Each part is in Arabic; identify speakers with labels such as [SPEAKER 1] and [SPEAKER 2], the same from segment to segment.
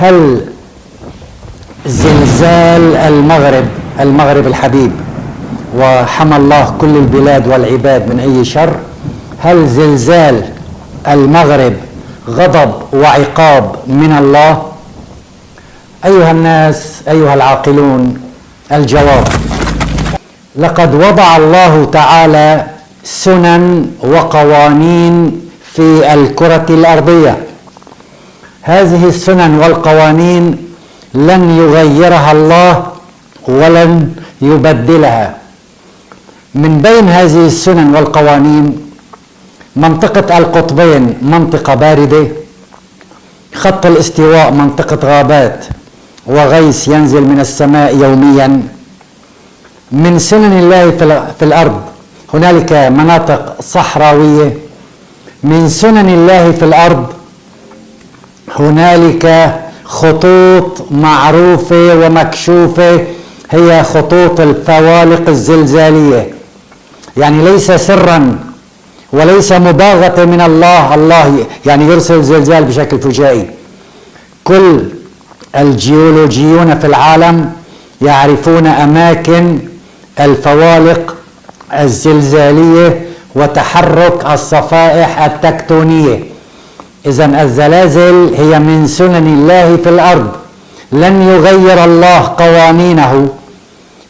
[SPEAKER 1] هل زلزال المغرب الحبيب، وحمى الله كل البلاد والعباد من أي شر، هل زلزال المغرب غضب وعقاب من الله؟ أيها الناس، أيها العاقلون، الجواب: لقد وضع الله تعالى سنن وقوانين في الكرة الأرضية. هذه السنن والقوانين لن يغيرها الله ولن يبدلها. من بين هذه السنن والقوانين منطقة القطبين منطقة باردة، خط الاستواء منطقة غابات وغيث ينزل من السماء يوميا. من سنن الله في الأرض هنالك مناطق صحراوية. من سنن الله في الأرض هنالك خطوط معروفة ومكشوفة، هي خطوط الفوالق الزلزالية. يعني ليس سرا وليس مباغتة من الله يعني يرسل زلزال بشكل فجائي. كل الجيولوجيون في العالم يعرفون أماكن الفوالق الزلزالية وتحرك الصفائح التكتونية. إذن الزلازل هي من سنن الله في الأرض، لن يغير الله قوانينه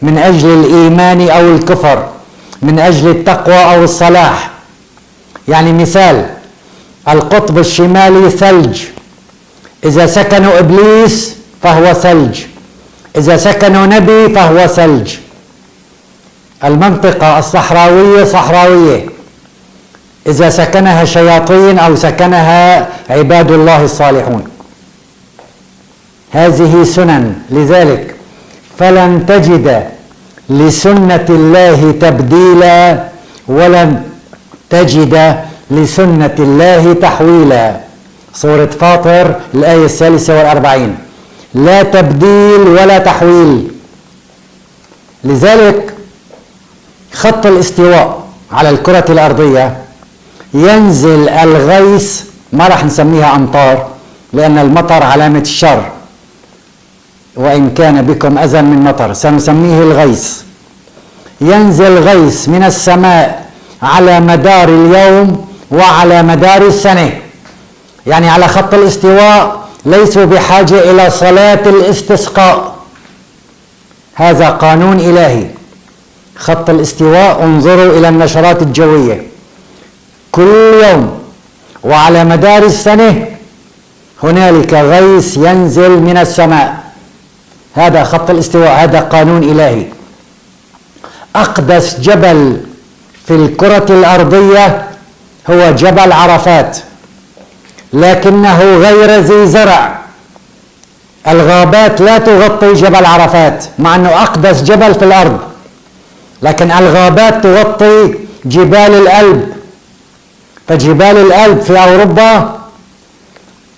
[SPEAKER 1] من أجل الإيمان أو الكفر، من أجل التقوى أو الصلاح. يعني مثال: القطب الشمالي ثلج، إذا سكنوا إبليس فهو ثلج، إذا سكنوا نبي فهو ثلج. المنطقة الصحراوية صحراوية، إذا سكنها شياطين أو سكنها عباد الله الصالحون. هذه سنن، لذلك فلن تجد لسنة الله تبديلا ولن تجد لسنة الله تحويلا. سورة فاطر الآية 43: لا تبديل ولا تحويل. لذلك خط الاستواء على الكرة الأرضية ينزل الغيث، ما راح نسميها أمطار لأن المطر علامة الشر، وإن كان بكم أذى من مطر سنسميه الغيث. ينزل غيث من السماء على مدار اليوم وعلى مدار السنة. يعني على خط الاستواء ليسوا بحاجة إلى صلاة الاستسقاء، هذا قانون إلهي. خط الاستواء، انظروا إلى النشرات الجوية كل يوم وعلى مدار السنة هنالك غيث ينزل من السماء، هذا خط الاستواء، هذا قانون إلهي. أقدس جبل في الكرة الأرضية هو جبل عرفات، لكنه غير ذي زرع. الغابات لا تغطي جبل عرفات مع أنه أقدس جبل في الأرض، لكن الغابات تغطي جبال الألب. فجبال الألب في أوروبا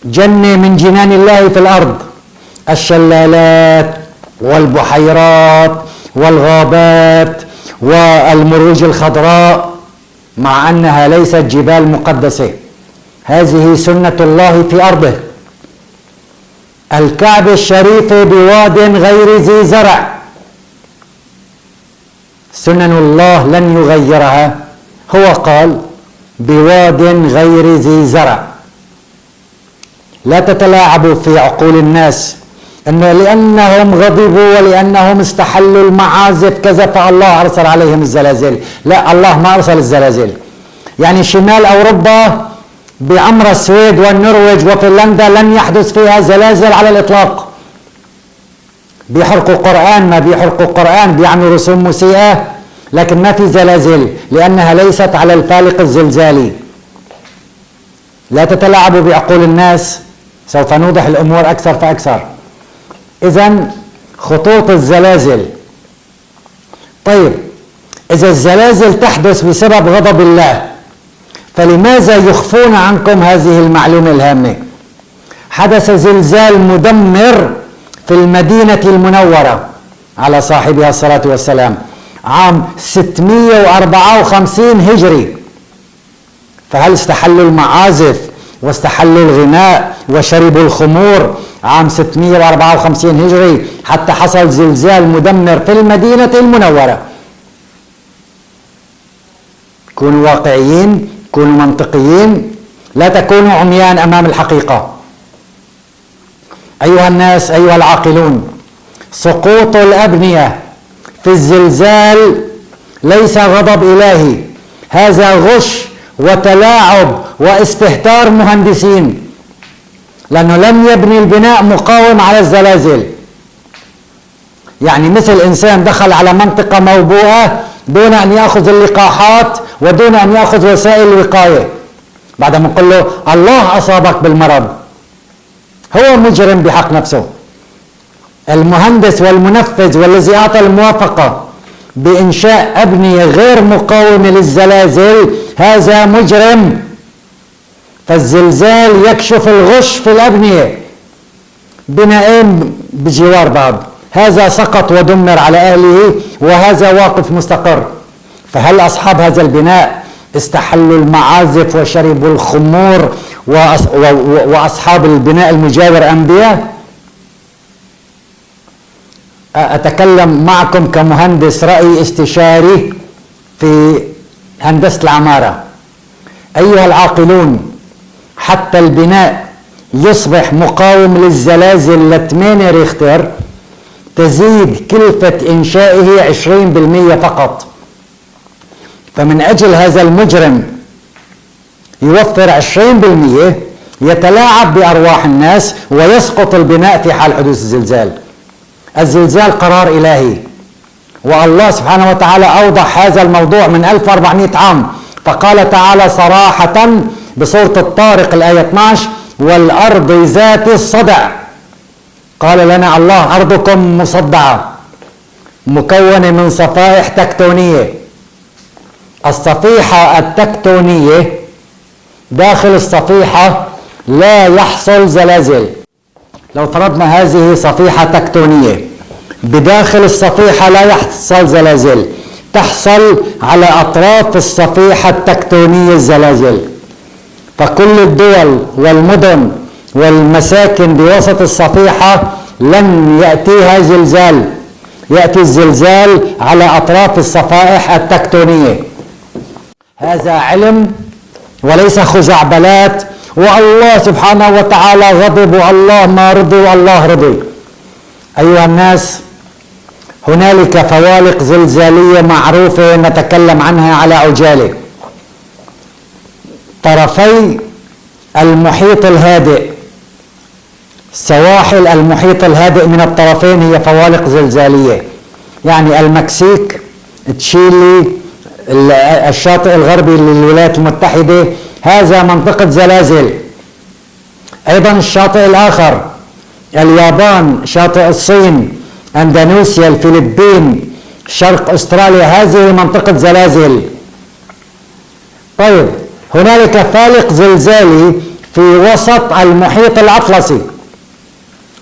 [SPEAKER 1] جنة من جنان الله في الأرض، الشلالات والبحيرات والغابات والمروج الخضراء، مع أنها ليست جبال مقدسة. هذه سنة الله في أرضه. الكعبة الشريفة بواد غير ذي زرع، سنن الله لن يغيرها. هو قال بواد غير ذي زرع. لا تتلاعبوا في عقول الناس أنه لأنهم غضبوا ولأنهم استحلوا المعازف كذا فالله أرسل عليهم الزلازل. لا، الله ما أرسل الزلازل. يعني شمال أوروبا بعمر السويد والنرويج وفنلندا لن يحدث فيها زلازل على الإطلاق. بيحرقوا قرآن، ما بيحرقوا قرآن، بيعملوا رسوم مسيئة، لكن ما في زلازل لأنها ليست على الفالق الزلزالي. لا تتلاعبوا بعقول الناس، سوف نوضح الأمور أكثر فأكثر. إذن خطوط الزلازل. طيب، إذا الزلازل تحدث بسبب غضب الله، فلماذا يخفون عنكم هذه المعلومة الهامة؟ حدث زلزال مدمر في المدينة المنورة على صاحبها الصلاة والسلام عام 654 هجري. فهل استحلوا المعازف واستحلوا الغناء وشربوا الخمور عام 654 هجري حتى حصل زلزال مدمر في المدينة المنورة. كونوا واقعيين، كونوا منطقيين، لا تكونوا عميان أمام الحقيقة. أيها الناس، أيها العاقلون، سقوط الأبنية في الزلزال ليس غضب إلهي، هذا غش وتلاعب واستهتار مهندسين، لأنه لم يبني البناء مقاوم على الزلازل. يعني مثل إنسان دخل على منطقة موبوءة دون أن يأخذ اللقاحات ودون أن يأخذ وسائل الوقاية، بعد ما نقول له الله أصابك بالمرض، هو مجرم بحق نفسه. المهندس والمنفذ والذي أعطى الموافقة بإنشاء أبنية غير مقاومة للزلازل هذا مجرم. فالزلزال يكشف الغش في الأبنية، بناءين بجوار بعض، هذا سقط ودمر على أهله وهذا واقف مستقر. فهل أصحاب هذا البناء استحلوا المعازف وشربوا الخمور وأصحاب البناء المجاور أنبياء؟ أتكلم معكم كمهندس رأي استشاري في هندسة العمارة. أيها العاقلون، حتى البناء يصبح مقاوم للزلازل 8 ريختر تزيد كلفة إنشائه 20% فقط. فمن أجل هذا المجرم يوفر 20% يتلاعب بأرواح الناس ويسقط البناء في حال حدوث الزلزال. الزلزال قرار إلهي، والله سبحانه وتعالى أوضح هذا الموضوع من 1400 عام، فقال تعالى صراحة بسورة الطارق الآية 12: والأرض ذات الصدع. قال لنا الله أرضكم مصدعة مكونة من صفائح تكتونية. الصفيحة التكتونية داخل الصفيحة لا يحصل زلازل. لو فرضنا هذه صفيحة تكتونية، بداخل الصفيحة لا يحصل زلازل، تحصل على أطراف الصفيحة التكتونية الزلازل. فكل الدول والمدن والمساكن بوسط الصفيحة لن يأتيها زلزال، يأتي الزلزال على أطراف الصفائح التكتونية. هذا علم وليس خزعبلات، والله سبحانه وتعالى غضب والله ما رضي والله رضي. أيها الناس، هنالك فوالق زلزالية معروفة نتكلم عنها على عجالة. طرفي المحيط الهادئ، سواحل المحيط الهادئ من الطرفين هي فوالق زلزالية. يعني المكسيك، تشيلي، الشاطئ الغربي للولايات المتحدة، هذا منطقة زلازل. أيضا الشاطئ الآخر اليابان، شاطئ الصين، أندونيسيا، الفلبين، شرق أستراليا، هذه منطقة زلازل. طيب، هنالك فالق زلزالي في وسط المحيط الأطلسي،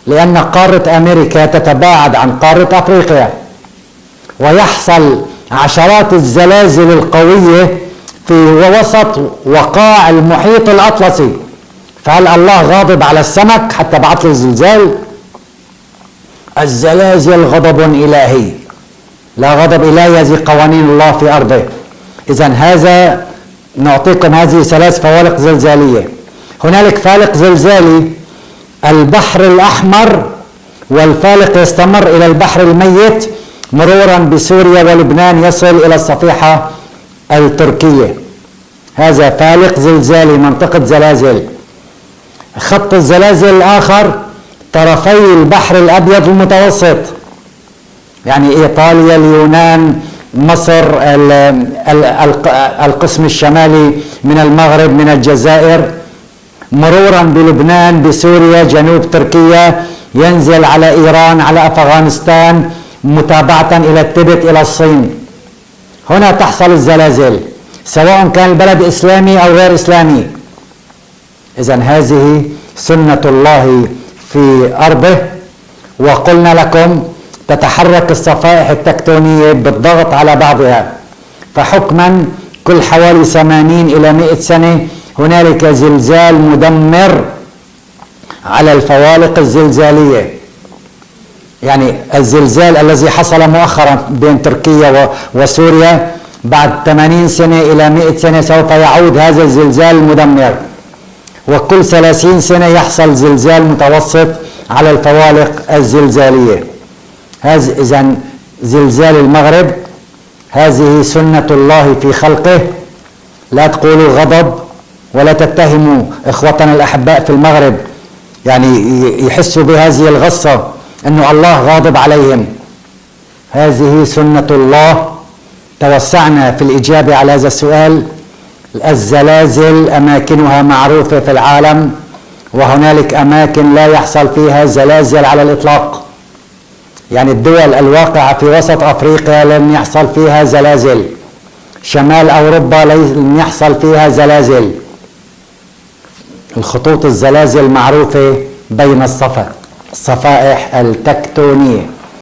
[SPEAKER 1] لأن قارة أمريكا تتباعد عن قارة أفريقيا، ويحصل عشرات الزلازل القوية في وسط وقاع المحيط الأطلسي. فهل الله غاضب على السمك حتى بعث له الزلزال؟ الزلازل غضب إلهي، لا غضب إلهي، هذه قوانين الله في أرضه. إذن هذا نعطيكم هذه 3 فوالق زلزالية. هنالك فالق زلزالي البحر الأحمر، والفالق يستمر إلى البحر الميت مرورا بسوريا ولبنان يصل إلى الصفيحة التركية. هذا فالق زلزالي، منطقة زلازل. خط الزلازل الآخر طرفي البحر الأبيض المتوسط، يعني إيطاليا، اليونان، مصر، القسم الشمالي من المغرب، من الجزائر، مرورا بلبنان، بسوريا، جنوب تركيا، ينزل على إيران، على أفغانستان، متابعة إلى التبت، إلى الصين. هنا تحصل الزلازل سواء كان البلد إسلامي أو غير إسلامي. إذن هذه سنة الله في أرضه. وقلنا لكم تتحرك الصفائح التكتونية بالضغط على بعضها، فحكما كل حوالي 80 إلى 100 سنة هنالك زلزال مدمر على الفوالق الزلزالية. يعني الزلزال الذي حصل مؤخرا بين تركيا وسوريا بعد 80 سنة إلى 100 سنة سوف يعود هذا الزلزال المدمر، وكل 30 سنة يحصل زلزال متوسط على الفوالق الزلزالية. هذا إذن زلزال المغرب، هذه سنة الله في خلقه. لا تقولوا غضب ولا تتهموا إخوتنا الأحباء في المغرب، يعني يحسوا بهذه الغصة أنه الله غاضب عليهم. هذه سنة الله. توسعنا في الإجابة على هذا السؤال. الزلازل أماكنها معروفة في العالم، وهنالك أماكن لا يحصل فيها زلازل على الإطلاق. يعني الدول الواقعة في وسط أفريقيا لم يحصل فيها زلازل، شمال أوروبا لم يحصل فيها زلازل. الخطوط الزلازل معروفة بين الصفائح التكتونية.